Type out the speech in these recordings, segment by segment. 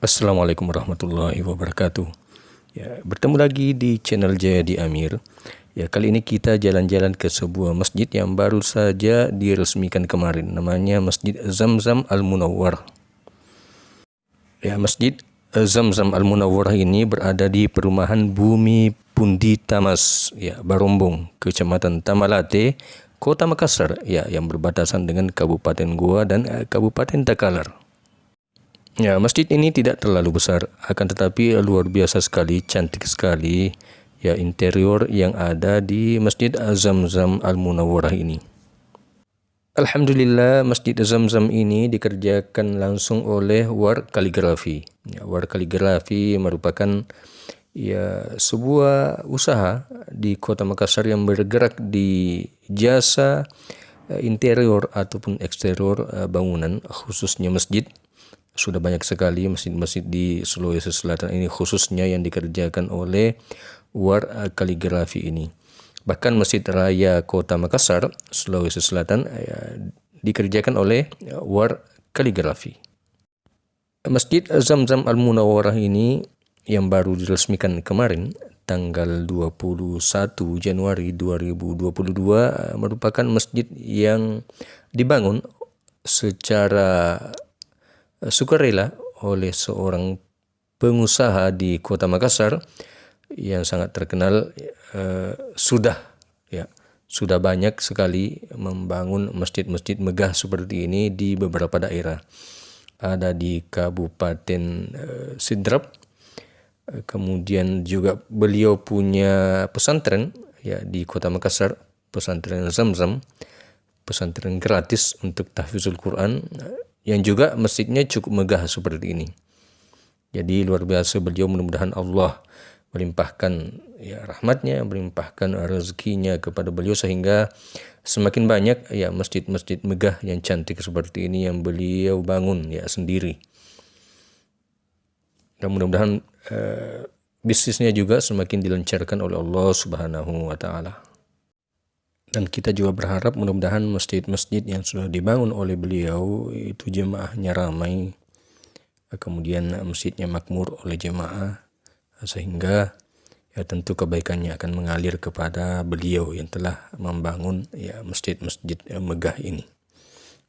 Assalamualaikum warahmatullahi wabarakatuh. Ya, bertemu lagi di channel Jayadi Amir. Ya, kali ini kita jalan-jalan ke sebuah masjid yang baru saja diresmikan kemarin. Namanya Masjid Zamzam Al-Munawwar. Ya, Masjid Zamzam Al-Munawwar ini berada di perumahan Bumi Pundi Tamas, ya, Barombong, Kecamatan Tamalate, Kota Makassar, ya, yang berbatasan dengan Kabupaten Goa dan Kabupaten Takalar. Ya, masjid ini tidak terlalu besar, akan tetapi luar biasa sekali, cantik sekali ya interior yang ada di Masjid Zamzam Al-Munawwarah ini. Alhamdulillah, Masjid Zamzam ini dikerjakan langsung oleh War Kaligrafi. Ya, War Kaligrafi merupakan sebuah usaha di Kota Makassar yang bergerak di jasa interior ataupun eksterior bangunan, khususnya masjid. Sudah banyak sekali masjid-masjid di Sulawesi Selatan ini khususnya yang dikerjakan oleh War Kaligrafi ini. Bahkan Masjid Raya Kota Makassar, Sulawesi Selatan dikerjakan oleh War Kaligrafi. Masjid Zamzam Al-Munawwarah ini yang baru diresmikan kemarin tanggal 21 Januari 2022 merupakan masjid yang dibangun secara sukarela oleh seorang pengusaha di Kota Makassar yang sangat terkenal. Sudah banyak sekali membangun masjid-masjid megah seperti ini di beberapa daerah. Ada di Kabupaten Sidrap, kemudian juga beliau punya pesantren ya di Kota Makassar, pesantren Zamzam, pesantren gratis untuk tahfizul Quran, yang juga masjidnya cukup megah seperti ini. Jadi luar biasa beliau, mudah-mudahan Allah melimpahkan rahmatnya, melimpahkan rezekinya kepada beliau sehingga semakin banyak masjid-masjid megah yang cantik seperti ini yang beliau bangun sendiri. Dan mudah-mudahan bisnisnya juga semakin dilancarkan oleh Allah Subhanahu wa taala. Dan kita juga berharap mudah-mudahan masjid-masjid yang sudah dibangun oleh beliau itu jemaahnya ramai, kemudian masjidnya makmur oleh jemaah, sehingga tentu kebaikannya akan mengalir kepada beliau yang telah membangun masjid-masjid megah ini.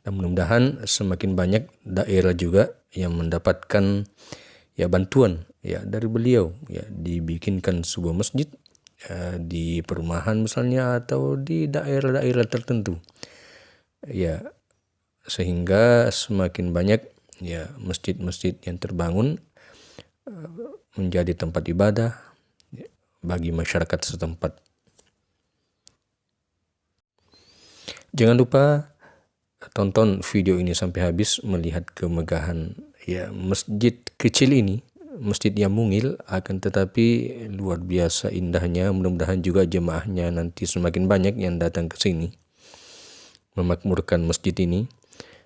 Dan mudah-mudahan semakin banyak daerah juga yang mendapatkan bantuan dari beliau, dibikinkan sebuah masjid di perumahan misalnya atau di daerah-daerah tertentu, sehingga semakin banyak masjid-masjid yang terbangun menjadi tempat ibadah bagi masyarakat setempat. Jangan lupa tonton video ini sampai habis melihat kemegahan masjid kecil ini. Masjid yang mungil akan tetapi luar biasa indahnya. Mudah-mudahan juga jemaahnya nanti semakin banyak yang datang ke sini memakmurkan masjid ini.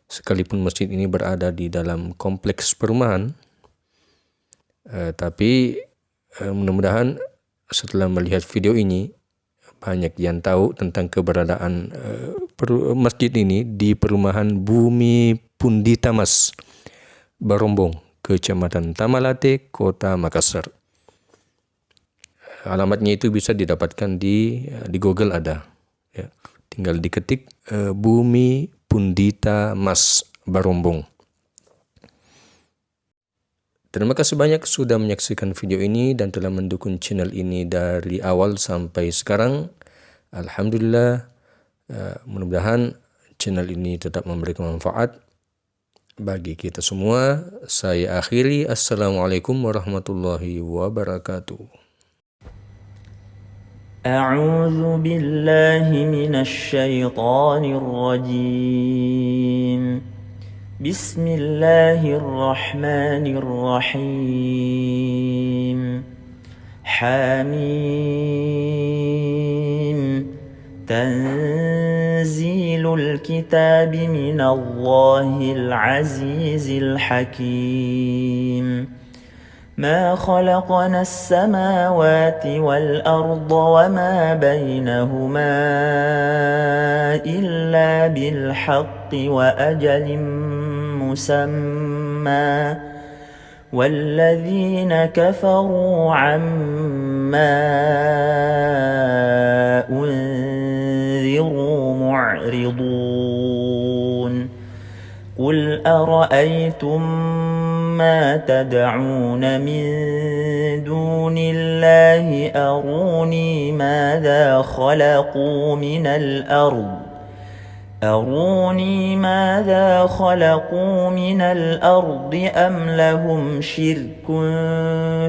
Sekalipun masjid ini berada di dalam kompleks perumahan, tapi mudah-mudahan setelah melihat video ini banyak yang tahu tentang keberadaan masjid ini di perumahan Bumi Pundi Tamas, Barombong, Kecamatan Tamalate, Kota Makassar. Alamatnya itu bisa didapatkan di Google ada. Tinggal diketik Bumi Pundita Mas Barombong. Terima kasih banyak sudah menyaksikan video ini dan telah mendukung channel ini dari awal sampai sekarang. Alhamdulillah, mudah-mudahan channel ini tetap memberikan manfaat bagi kita semua. Saya akhiri. Assalamualaikum warahmatullahi wabarakatuh. أعوذ بالله من الشيطان الرجيم. بسم الله الرحمن الرحيم. حميم. تنزيل الكتاب من الله العزيز الحكيم. ما خلقنا السماوات والأرض وما بينهما إلا بالحق وأجل مسمى والذين كفروا عما أنذروا معرضون قل أرأيتم ما تدعون من دون الله أروني ماذا خلقوا من الأرض أم لهم شرك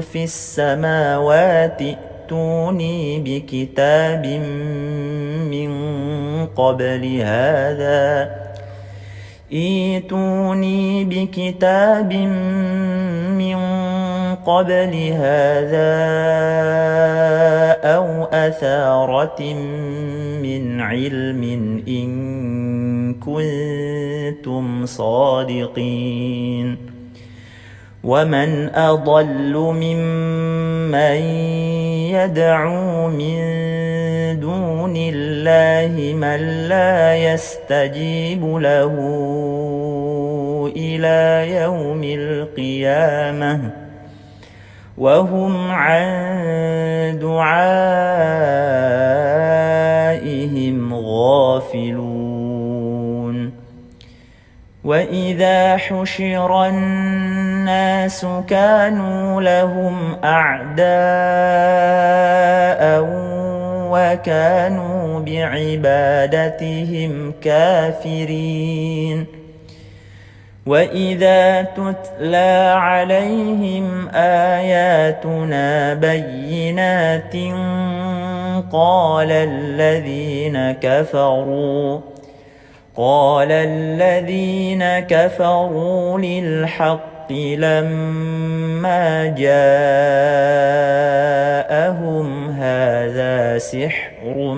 في السماوات ائتوني بكتاب من قبل هذا أو أثارة من علم إن كنتم صادقين ومن أضل ممن يدعو من دون الله من لا يستجيب له إلى يوم القيامة وهم عن دعائهم غافلون وإذا حشر الناس كانوا لهم أعداء وكانوا بعبادتهم كافرين وإذا تتلى عليهم آياتنا بينات قال الذين كفروا للحق لما جاءهم هذا سحر